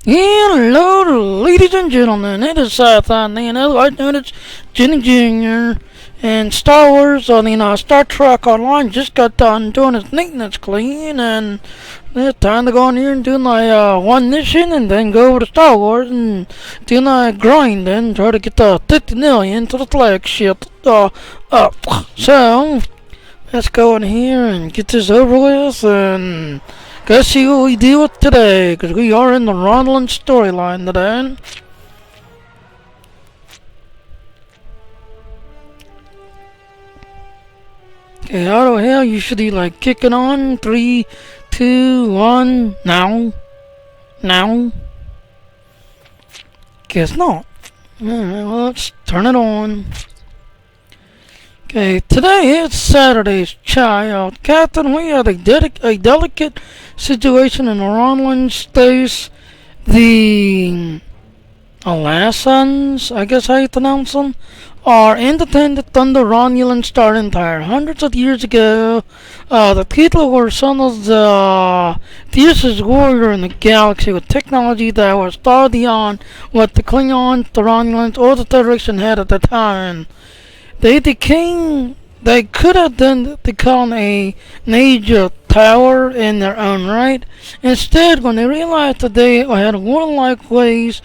Hello, ladies and gentlemen. It is Sci-Fi and I know it's Jenny Jr. And Star Wars, Star Trek Online just got done doing its maintenance clean, and it's time to go in here and do my one mission, and then go over to Star Wars and do my grind and try to get the 50 million to the flagship up. So let's go in here and get this over with, and let's see what we deal with today, because we are in the Romulan storyline today. Okay, how the hell you should be like kicking on? 3, 2, 1, now. Now. Guess not. Alright, well, let's turn it on. Okay, today it's Saturday's child. Captain, we have a delicate situation in the Romulan space. The Alasans, I guess how you pronounce them, are independent on the Romulan Star Empire. Hundreds of years ago, the people were some of the fiercest warrior in the galaxy with technology that was far beyond what the Klingons, the Romulans, or the Federation had at the time. They could have then become a major power in their own right. Instead, when they realized that they had warlike ways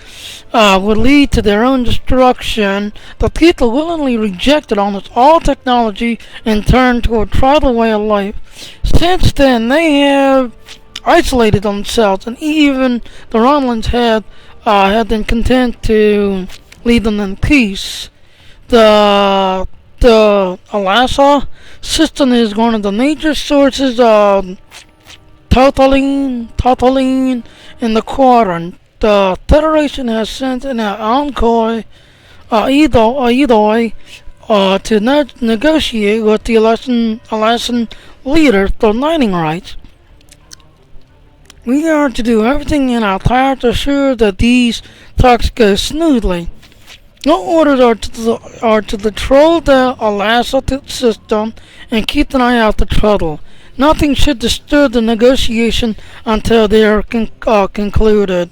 would lead to their own destruction, the people willingly rejected almost all technology and turned to a tribal way of life. Since then, they have isolated themselves, and even the Romulans have been content to leave them in peace. The Alasa system is one of the major sources of Totaline in the quadrant. The Federation has sent an envoy, Idoi, to negotiate with the Alasan leader for mining rights. We are to do everything in our power to ensure that these talks go smoothly. No orders are to control the Alasa system and keep an eye out for trouble. Nothing should disturb the negotiation until they are concluded.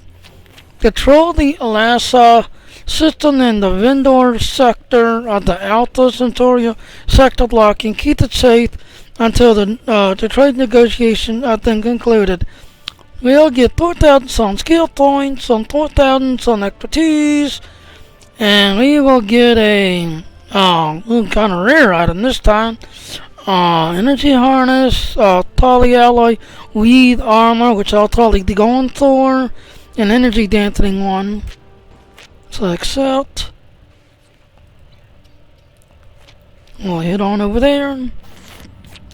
Control the Alasa system in the Vendor sector of the Alpha Centauri sector block and keep it safe until the trade negotiation has been concluded. We'll get 4,000 some skill points, some 4,000 some expertise, and we will get a kind of rare item this time. Energy harness, polyalloy weed armor, which I'll probably be going for, an energy dampening one. So accept. We'll head on over there.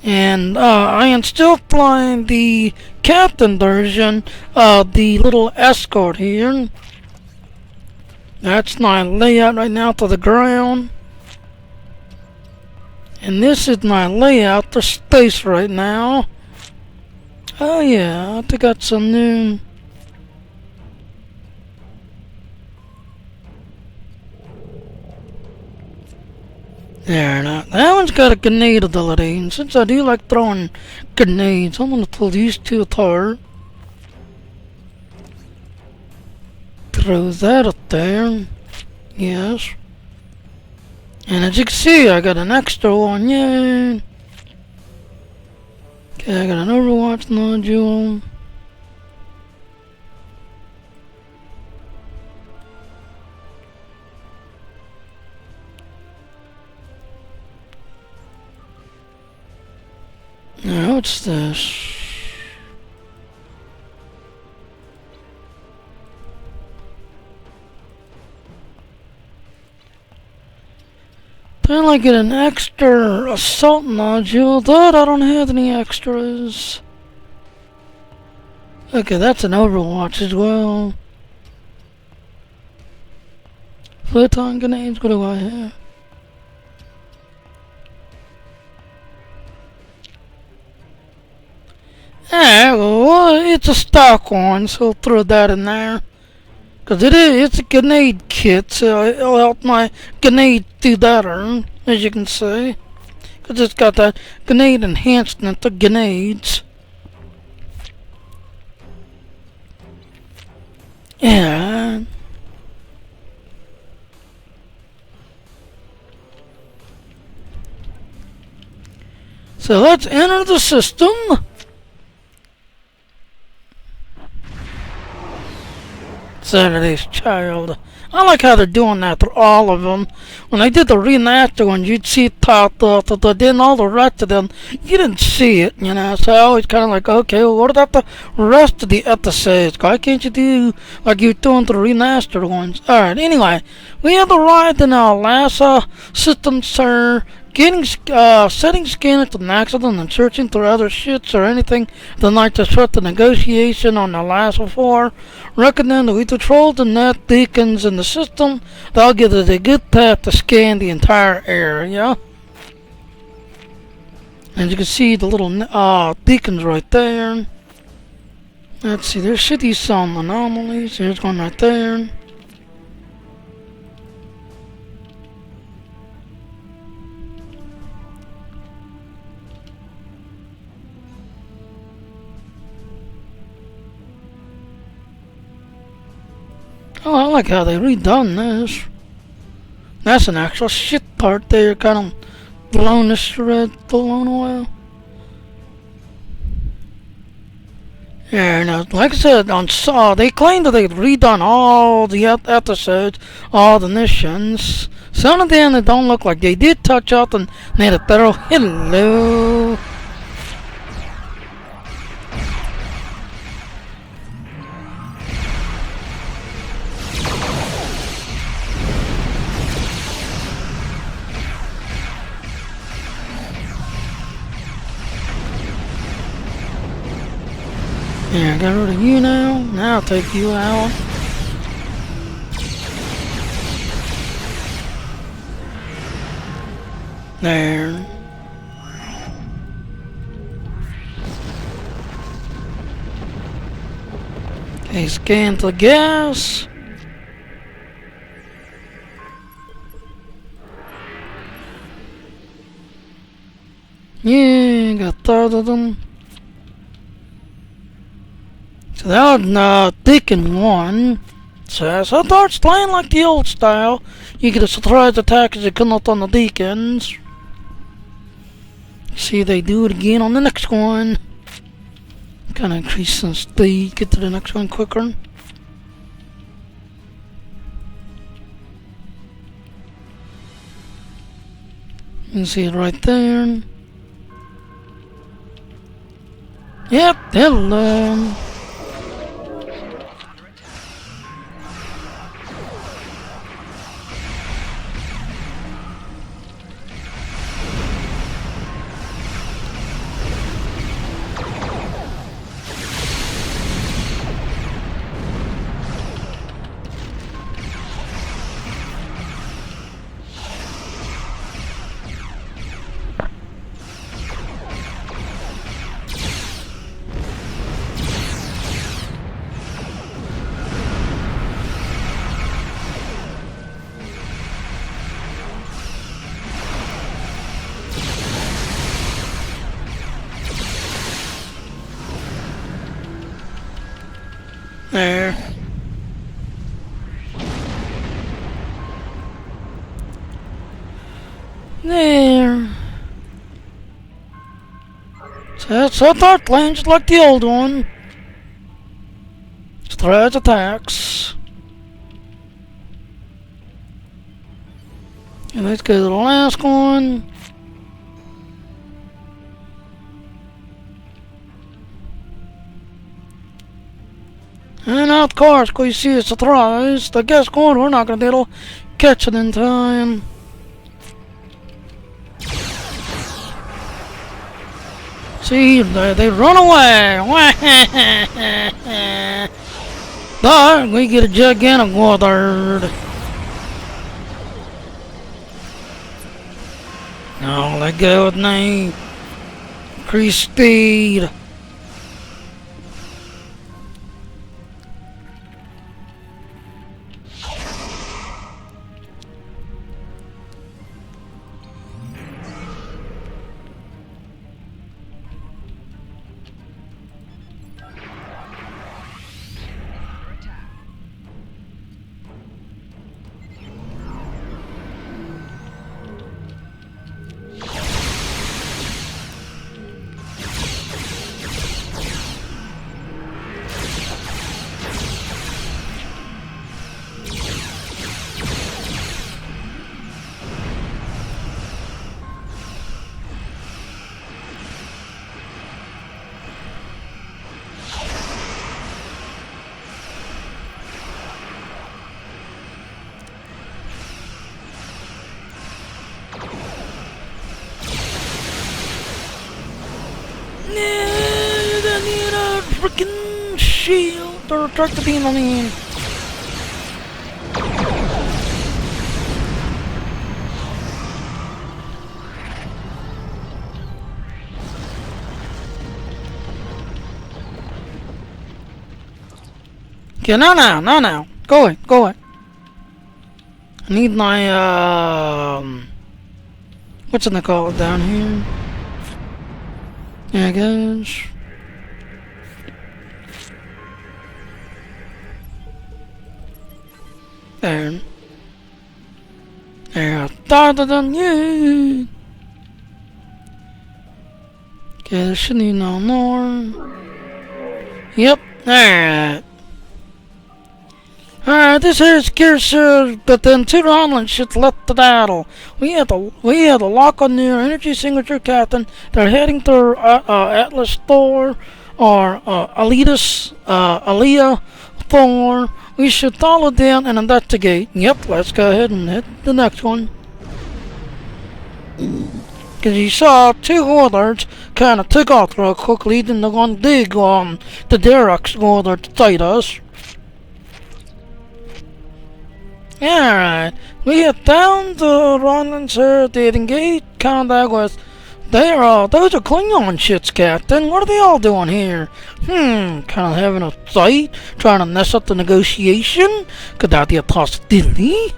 And I am still flying the captain version of the little escort here. That's my layout right now to the ground. And this is my layout for space right now. Oh yeah, I think I got some new... There, now that one's got a grenade ability, and since I do like throwing grenades, I'm gonna pull these two apart. Throw that up there. Yes. And as you can see, I got an extra one, yay! Okay, I got an Overwatch module. Now, what's this? Then I get an extra assault module, but I don't have any extras. Okay, that's an Overwatch as well. Photon grenades, what do I have? Well, it's a stock one, so I'll throw that in there. Because it's a grenade kit, so it'll help my grenade do better, as you can see. Because it's got that grenade enhancement to grenades. So let's enter the system. Saturday's Child. I like how they're doing that to all of them. When they did the remaster ones, you'd see then all the rest of them, you didn't see it, you know. So I always kind of like, okay, well, what about the rest of the episodes? Why can't you do like you're doing the remastered ones? Alright, anyway, we have arrived in our last system, sir. Setting scanners to maximum and searching through other shits or anything that might disrupt the negotiation on the last before. Recommend that we patrol the net beacons in the system. That'll give us a good path to scan the entire area. And you can see the little beacons right there. Let's see, there should be some anomalies. There's one right there. Oh, I like how they redone this. That's an actual shit part there, kind of blown to shreds, blown away. Yeah, now, like I said, on they claim that they've redone all the episodes, all the missions. Some of them that don't look like they did touch up and made a thorough hello. Yeah, got rid of you now. Now I'll take you out. There. Okay, scan the gas. Yeah, got 30 of them. So that was Deacon 1. So it's playing like the old style. You get a surprise attack as you come up on the Deacons. See they do it again on the next one. Kind of increase some speed, get to the next one quicker. You can see it right there. Yep, hello. There. There. So SWTOR playing just like the old one. Specialized attacks. And let's go to the last one. And of course, we see a surprise. The guess what? We're not gonna be able to catch it in time. See, they run away. But we get a gigantic wizard. Now let go with me. Increase speed. freaking shield or tractor beam, I mean. Okay, now. Go away. I need my, what's it called down here? There it goes. There. Yeah. Okay, there should be no more. Yep, alright. Alright, this here's Gear, but then two Romulans should let the battle. We had to lock on their energy signature captain. They're heading to Atlas Thor or Alea Thor. We should follow them and investigate. Yep, let's go ahead and hit the next one. Because you saw two warlords kind of took off real quickly, then they're going to dig on the Derek's warlord to fight us. Alright, we have found the Romulans here. They engaged contact with. Those are Klingon shits, Captain. What are they all doing here? Kind of having a fight, trying to mess up the negotiation. Could that be a possibility?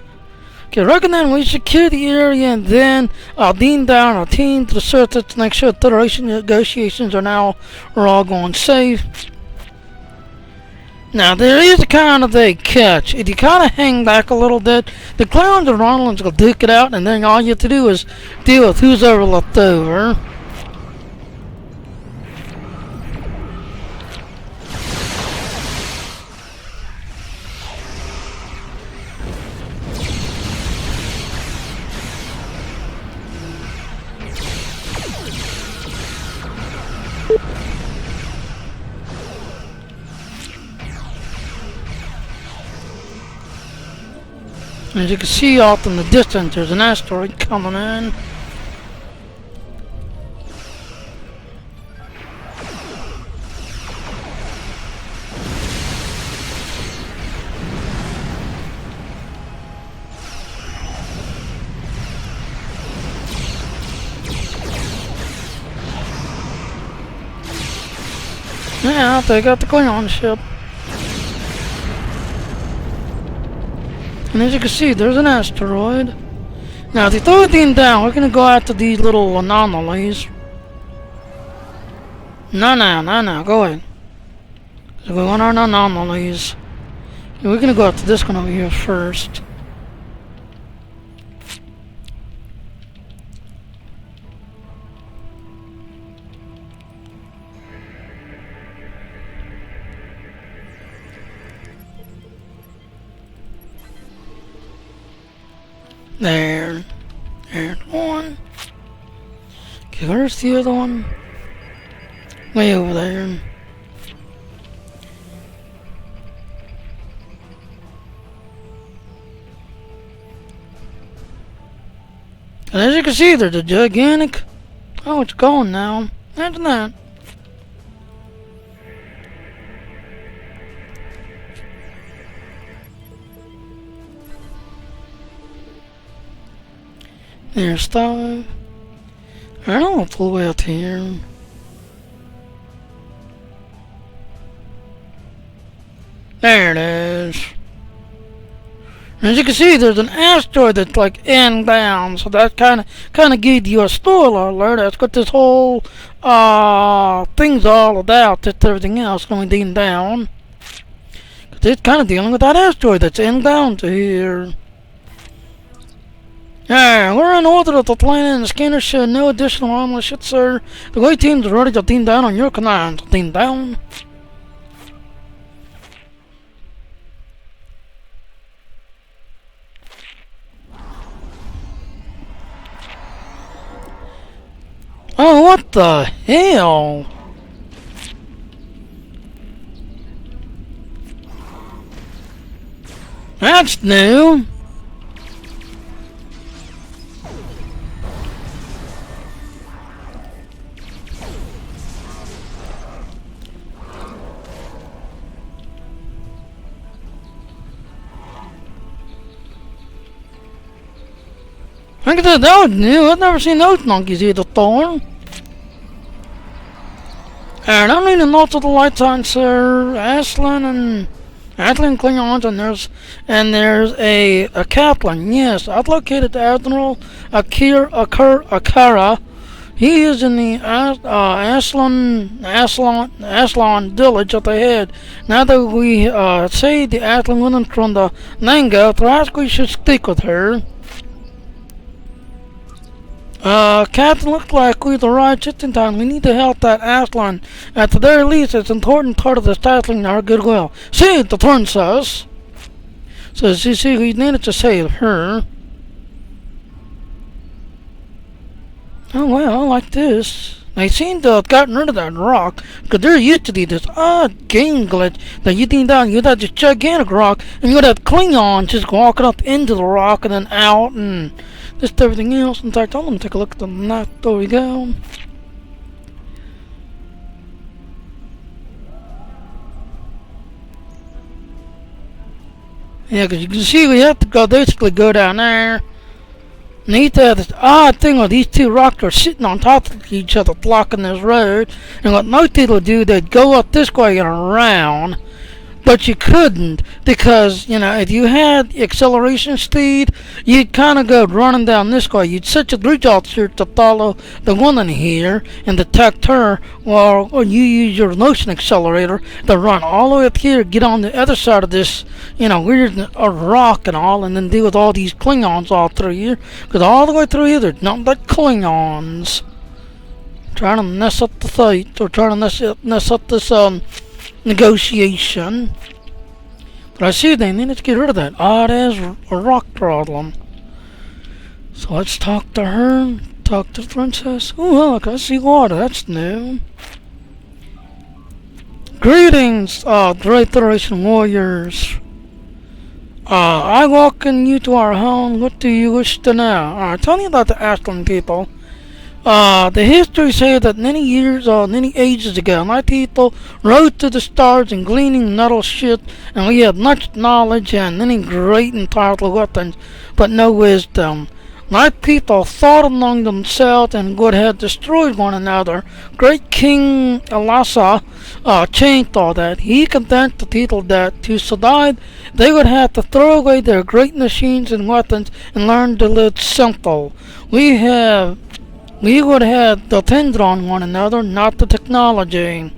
Okay, reckon then we secure the area and then beam down our team to the surface to make sure Federation negotiations are all going safe. Now, there is a kind of a catch. If you kind of hang back a little bit, the Clowns and Romulans will duke it out, and then all you have to do is deal with who's ever left over. As you can see off in the distance, there's an asteroid coming in. Yeah, they got the Klingon ship. And as you can see, there's an asteroid. Now, if you throw it down, we're gonna go after these little anomalies. No, go ahead. So we want our anomalies. And we're gonna go after this one over here first. There's one. Okay, where's the other one? Way over there. And as you can see, there's a gigantic. Oh, it's gone now. Imagine that. There's five. I don't know if we'll way out here. There it is. As you can see, there's an asteroid that's like inbound, so that kind of gives you a spoiler alert. That's what this whole thing's all about. Just everything else going down. Cause it's kind of dealing with that asteroid that's inbound to here. Yeah, we're in orbit of the planet and the scanner showed no additional armor shit, sir. The white teams are ready to beam down on your command. Beam down. Oh, what the hell? That's new. Like I said, that was new. I've never seen those monkeys either, Thorn. And I'm reading notes of the lights on Sir Aslan Klingons, and there's a captain. Yes, I've located Admiral Akara. He is in the Aslan village at the head. Now that we say the Aslan woman from the Nanga, perhaps we should stick with her. Captain, looks like we've arrived just in time. We need to help that Aslan. At the very least, it's an important part of establishing our goodwill. See, the princess. So, see, we needed to save her. Oh, well, I like this. They seem to have gotten rid of that rock, because there used to be this odd game glitch that you think down, you'd have this gigantic rock, and you'd have Klingons just walking up into the rock and then out, and just everything else. In fact, I'm going to take a look at the map. There we go. Yeah, because you can see we have to basically go down there. And you have this odd thing where these two rocks are sitting on top of each other, blocking this road. And what most people do, they'd go up this way and around. But you couldn't, because, you know, if you had acceleration speed, you'd kind of go running down this way. You'd set your bridge officer to follow the one in here and detect her, while you use your motion accelerator to run all the way up here, get on the other side of this, you know, weird rock and all, and then deal with all these Klingons all through here. Because all the way through here, there's nothing but Klingons. Trying to mess up the fight, or trying to mess up this, negotiation. But I see they need to get rid of that odd ass rock problem. So let's talk to her. Talk to the princess. Oh look, I see water. That's new. Greetings, Great Federation warriors. I welcome you to our home. What do you wish to know? Tell me about the Aslan people. The history says that many ages ago, my people rose to the stars and gleaning metal shit, and we had much knowledge and many great and powerful weapons, but no wisdom. My people fought among themselves and would have destroyed one another. Great King Elasa changed all that. He convinced the people that to survive, they would have to throw away their great machines and weapons and learn to live simple. We would have depended on one another, not the technology.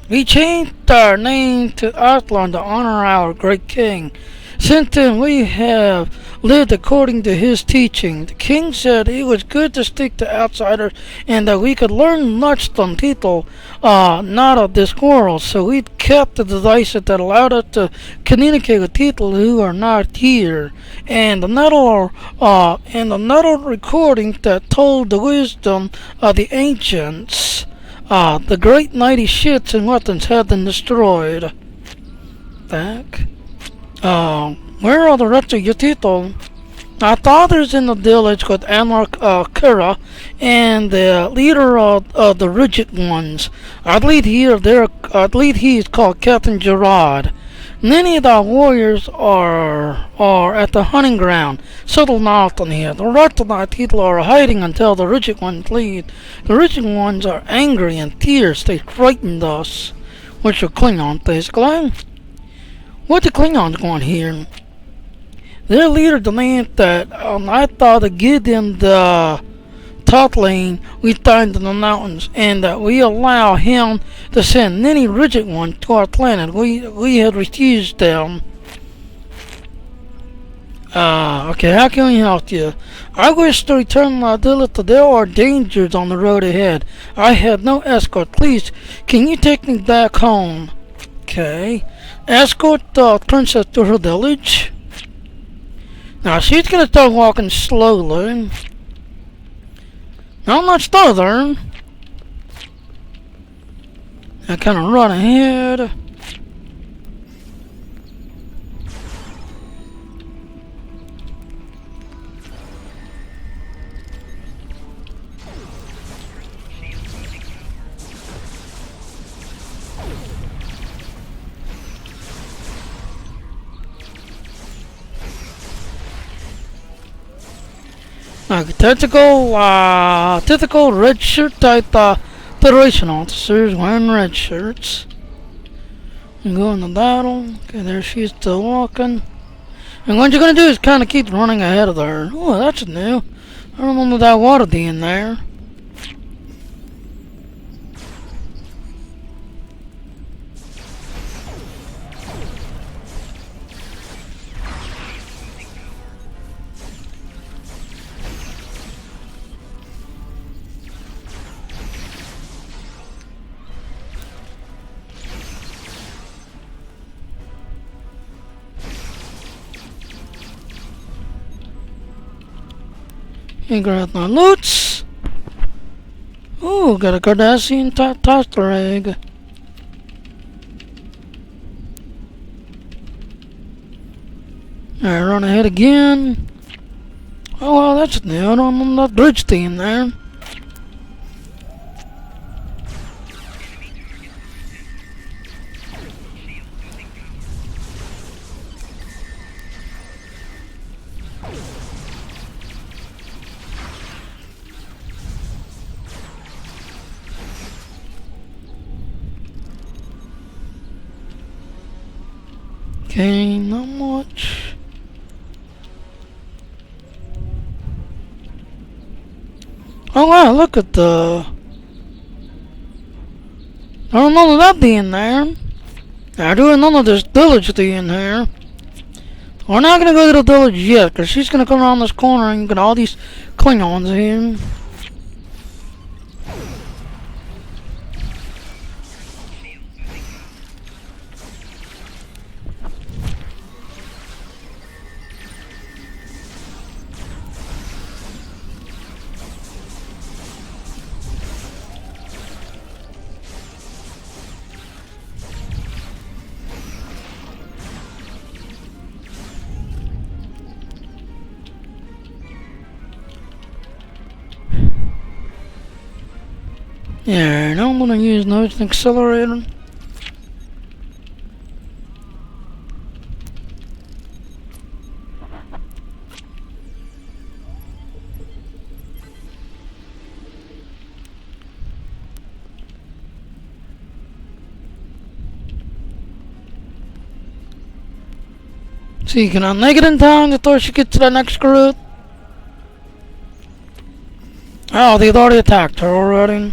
We changed our name to Aslan to honor our great king. Since then, we have lived according to his teaching. The king said it was good to stick to outsiders and that we could learn much from people not of this world. So we kept the devices that allowed us to communicate with people who are not here, and another recording that told the wisdom of the ancients. The great mighty ships and weapons have been destroyed. Back. Where are the rest of your people? Our father's in the village with Admiral Kira and the leader of the rigid ones. I believe he is called Captain Gerard. Many of our warriors are at the hunting ground, settled north on here. The rest of our people are hiding until the rigid ones leave. The rigid ones are angry and fierce. They frightened us. Which are Klingons, basically. What the Klingons want here? Their leader demanded that I thought to give them the top lane we find in the mountains, and that we allow him to send many rigid ones to our planet. We had refused them. Okay, how can we help you? I wish to return my village. There are dangers on the road ahead. I have no escort. Please, can you take me back home? Okay. Escort the princess to her village. Now she's gonna start walking slowly. Not much further. I kind of run ahead. Tactical red shirt type Federation officers wearing red shirts. And going to battle. Okay, there she is still walking. And what you're gonna do is kind of keep running ahead of her. Oh, that's new. I don't remember that water being there. And grab my loots. Ooh, got a Cardassian toaster egg. Alright, run ahead again. Oh well, that's new. I don't know that bridge thing there. Okay, not much. Oh wow, look at the... I don't know that being there. I do none of this village thing here. We're not gonna go to the village yet, because she's gonna come around this corner and get all these Klingons in. Yeah, now I'm gonna use noise and accelerator. See, can I make it in time before she gets to the next group? Oh, they've already attacked her already.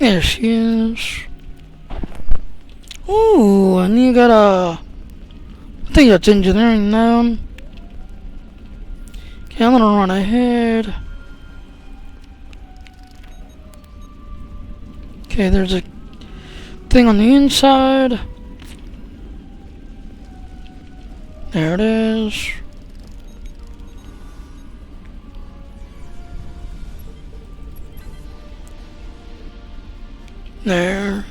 There she is. Ooh, and you got a... I think that's engineering now. Okay, I'm gonna run ahead. Okay, there's a thing on the inside. There it is. There.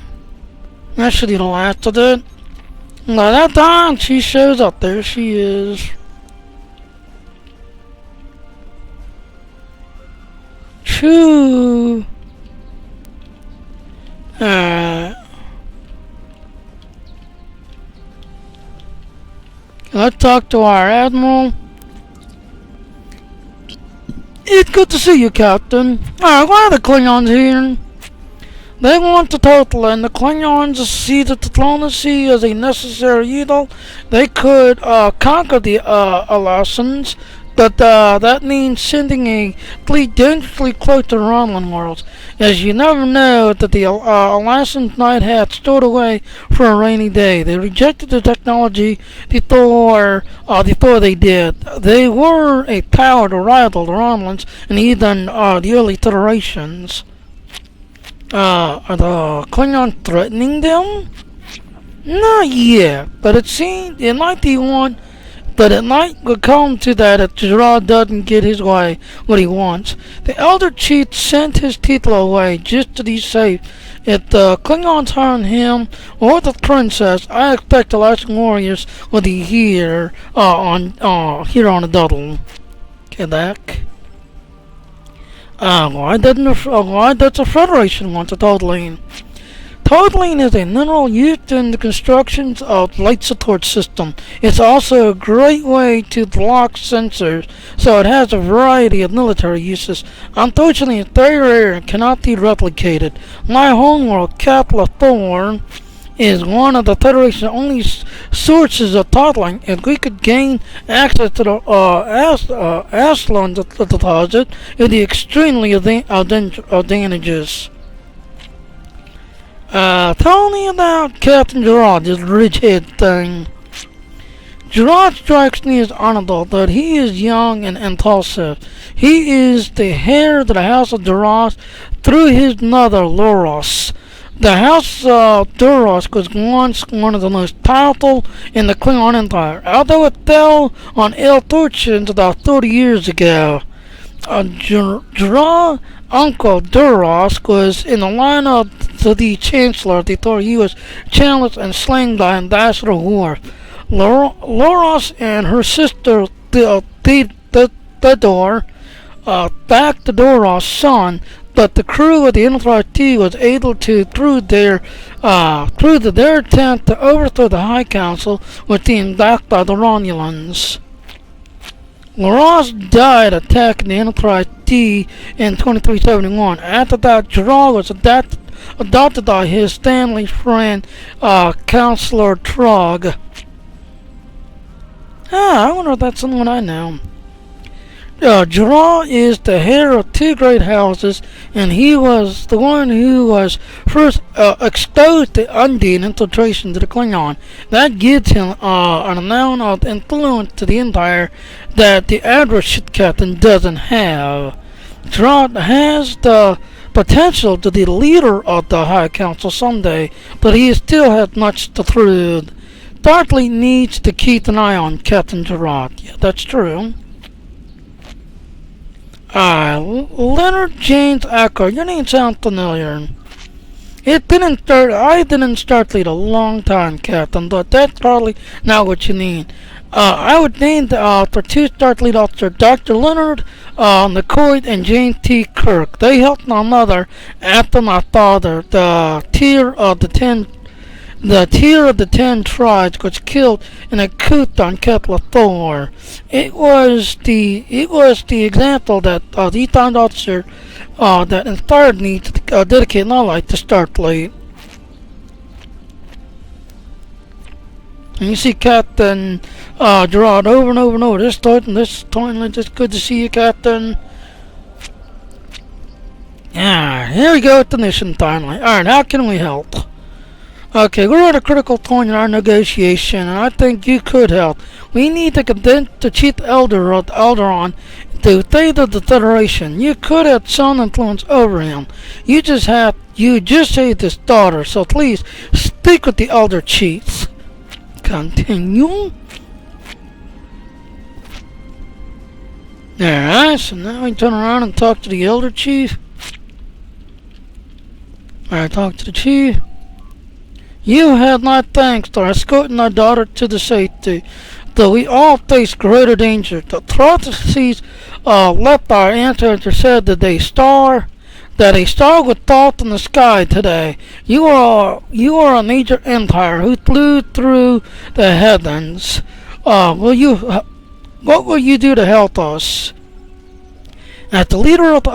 That should be the last of it. By that time she shows up, there she is. Choo. Alright. Let's talk to our admiral. It's good to see you, Captain. Alright, why are the Klingons here? They want the total, and the Klingons see the diplomacy as a necessary evil. They could conquer the Alasans, But that means sending a fleet dangerously close to the Romulan worlds, as you never know that the Alaskan Knight had stored away for a rainy day. They rejected the technology before they did. They were a power to rival the Romulans and even the early iterations. Are the Klingons threatening them? Not yet, but it might be one. But it might come to that if Gerard doesn't get his way, what he wants. The Elder Chief sent his people away just to be safe. If the Klingons harm him or the princess, I expect the Alaskan warriors will be here on the Duddle. Quebec. Why does the Federation want to Totaline? Totaline is a mineral used in the construction of light support system. It's also a great way to block sensors, so it has a variety of military uses. Unfortunately, it's very rare and cannot be replicated. My homeworld, Cartel Market, is one of the Federation's only sources of Totaline. If we could gain access to the Ailon deposit, it would be extremely advantageous. Tell me about Captain Gerard, this rich-head thing. Gerard strikes me as honorable, but he is young and impulsive. He is the heir to the House of Duras through his mother, Loros. The House of Duras was once one of the most powerful in the Klingon Empire, although it fell on ill fortune about 30 years ago. Gerard's uncle Duras was in the line of the Chancellor before he was challenged and slain by Ambassador War. Loros and her sister Theodore backed the Duras' son, but the crew of the Enterprise D was able to, through their attempt to overthrow the High Council, was being backed by the Romulans. Loras died attacking the Enterprise D in 2371. After that, Gerard was adopted by his family friend, Counselor Trog. I wonder if that's someone I know. Gerard is the heir of two great houses, and he was the one who was first exposed to Undine infiltration to the Klingon. That gives him an amount of influence to the Empire that the average ship captain doesn't have. Gerard has the potential to be the leader of the High Council someday, but he still has much to prove. Starfleet needs to keep an eye on Captain Gerard. Yeah, that's true. Leonard James Acker, your name sounds familiar. I've been in Starfleet a long time, Captain, but that's probably not what you mean. I would name for two Starfleet officers, Dr. Leonard McCoy and James T. Kirk. They helped my mother after my father, the tier of the 10 tribes was killed in a coup on SWTOR. It was the example that the found officer that inspired me to dedicate my life to Starfleet. And you see Captain Gerard over and over and over. This time, it's good to see you, Captain. Yeah, here we go at the mission timeline. Alright, how can we help? Okay, we're at a critical point in our negotiation, and I think you could help. We need to convince the Chief Elder of Alderaan to favor the Federation. You could have some influence over him. You just saved his daughter, so please speak with the Elder Chief. Continue. Alright, so now we turn around and talk to the Elder Chief. Alright, talk to the Chief. You had my thanks for escorting our daughter to the safety, though we all face greater danger. The prophecies left by our ancestors said that a star would fall from the sky today. You are a major empire who flew through the heavens. What will you do to help us? As the leader of the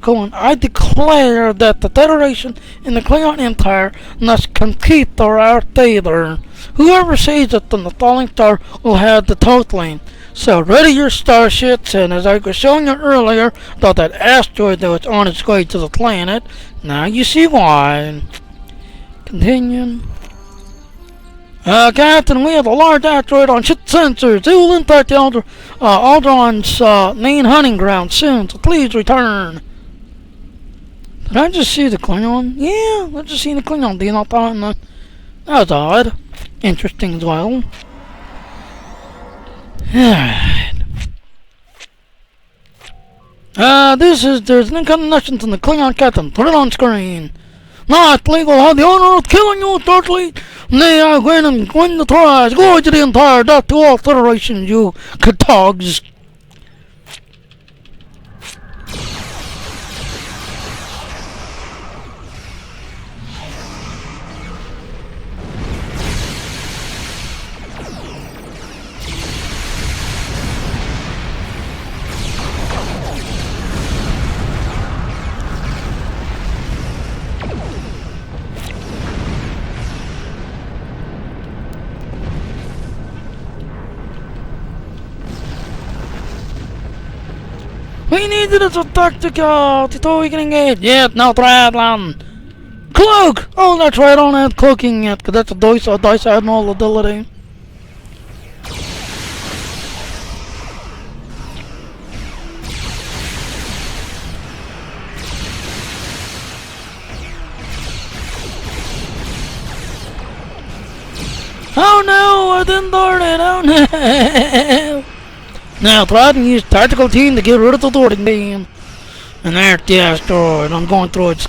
Klingon, I declare that the Federation and the Klingon Empire must compete for our favor. Whoever saves it from the falling star will have the totaling. So ready your starships, and as I was showing you earlier, about that asteroid that was on its way to the planet, now you see why. Continuing. Captain, we have a large asteroid on ship sensors. It will impact the Aldron's main hunting ground soon, so please return. Did I just see the Klingon? Yeah, I just seen the Klingon being up on the... That was odd. Interesting as well. There's no connections in the Klingon captain. Put it on screen. Not legal. Have the honor of killing you, thirdly. Nay, I win and win the prize. Glory to the Empire, death to all federations, you Katogs. We need it as a tactical before we can engage. Yet, no threat, land. Cloak! Oh, that's right, I don't have cloaking yet, because that's a dice admiral ability. Oh no, I didn't learn it, oh no! Now try to use tactical team to get rid of the boarding beam. And there's the asteroid. I'm going through its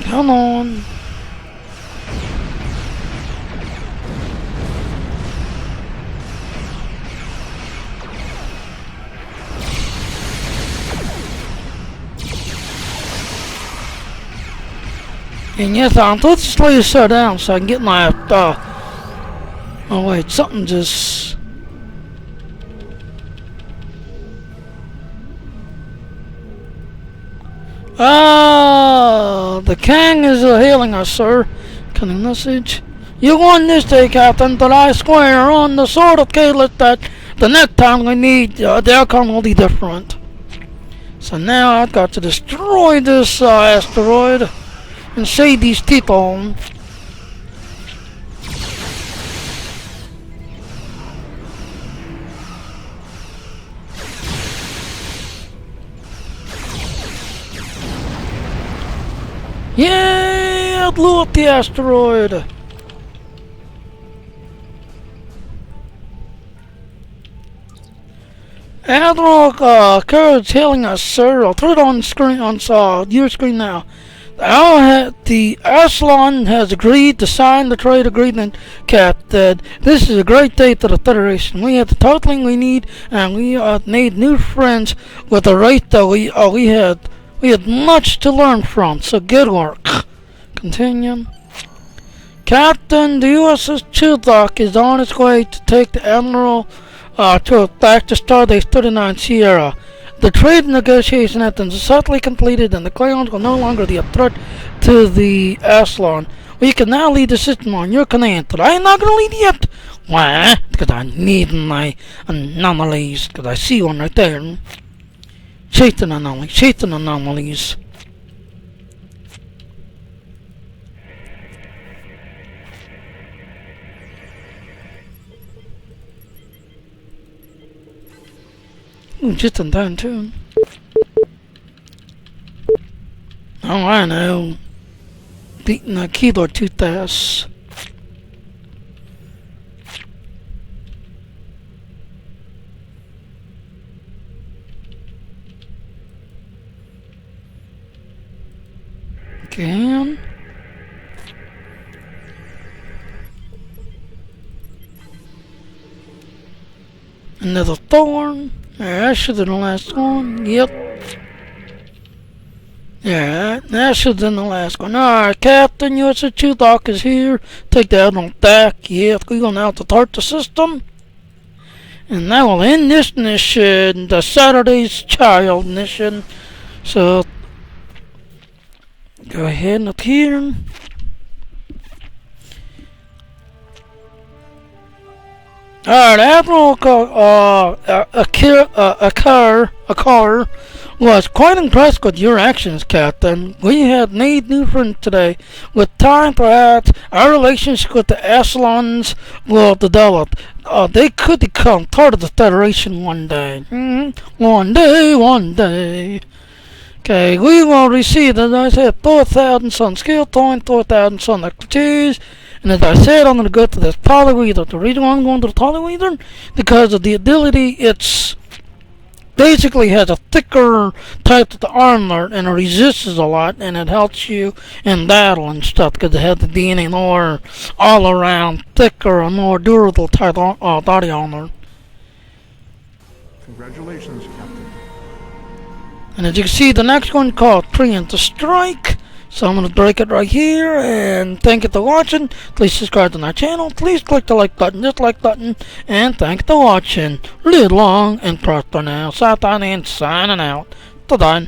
Come on. And yes, I'm supposed to slow this down so I can get my oh wait, something just the Kang is hailing us, sir. Coming message. You won this day, Captain, but I swear on the sword of Kalis that the next time we need, the outcome will be different. So now I've got to destroy this asteroid and save these people. Yay! I blew up the asteroid! Admiral Courage hailing us, sir. I'll put it on screen, on your screen now. The Ailon has agreed to sign the trade agreement, Captain. This is a great day for the Federation. We have the totaling we need, and we made new friends with the race that we had much to learn from, so good work. Continue. Captain, the USS Childock is on its way to take the Admiral to attack the Stardate 39 Sierra. The trade negotiation has been successfully completed and the Klingons will no longer be a threat to the Ailon. We can now lead the system on your command, but I am not going to lead yet. Why? Because I need my anomalies, because I see one right there. Chasing anomalies. Ooh, just in time too. Oh, I know. Beating a keyboard too fast. Again. Another thorn. That should be the last one. Yep. Yeah, Nash's in the last one. Alright, Captain, SWTOR is here. Take that on deck. Yeah, we're going out to start the system. And that will end this mission, the Saturday's Child mission. So, go ahead and here. Alright, Admiral Akar was quite impressed with your actions, Captain. We have made new friends today. With time, perhaps, our relationship with the Ailons will develop. They could become part of the Federation one day. One day. Okay, we will receive, as I said, 4,000 sun skill point, 4,000 sun expertise. And as I said, I'm going to go to this polyweather. The reason why I'm going to the polyweather, because of the ability, it's basically has a thicker type of the armor and it resists a lot and it helps you in battle and stuff because it has the DNA more all around thicker and more durable type body armor. Congratulations, Captain. And as you can see, the next one called Preemptive Strike. So I'm going to break it right here, and thank you for watching. Please subscribe to my channel. Please click the like button, dislike button, and thank you for watching. Live long and prosper now. Satan and signing out. Ta-da.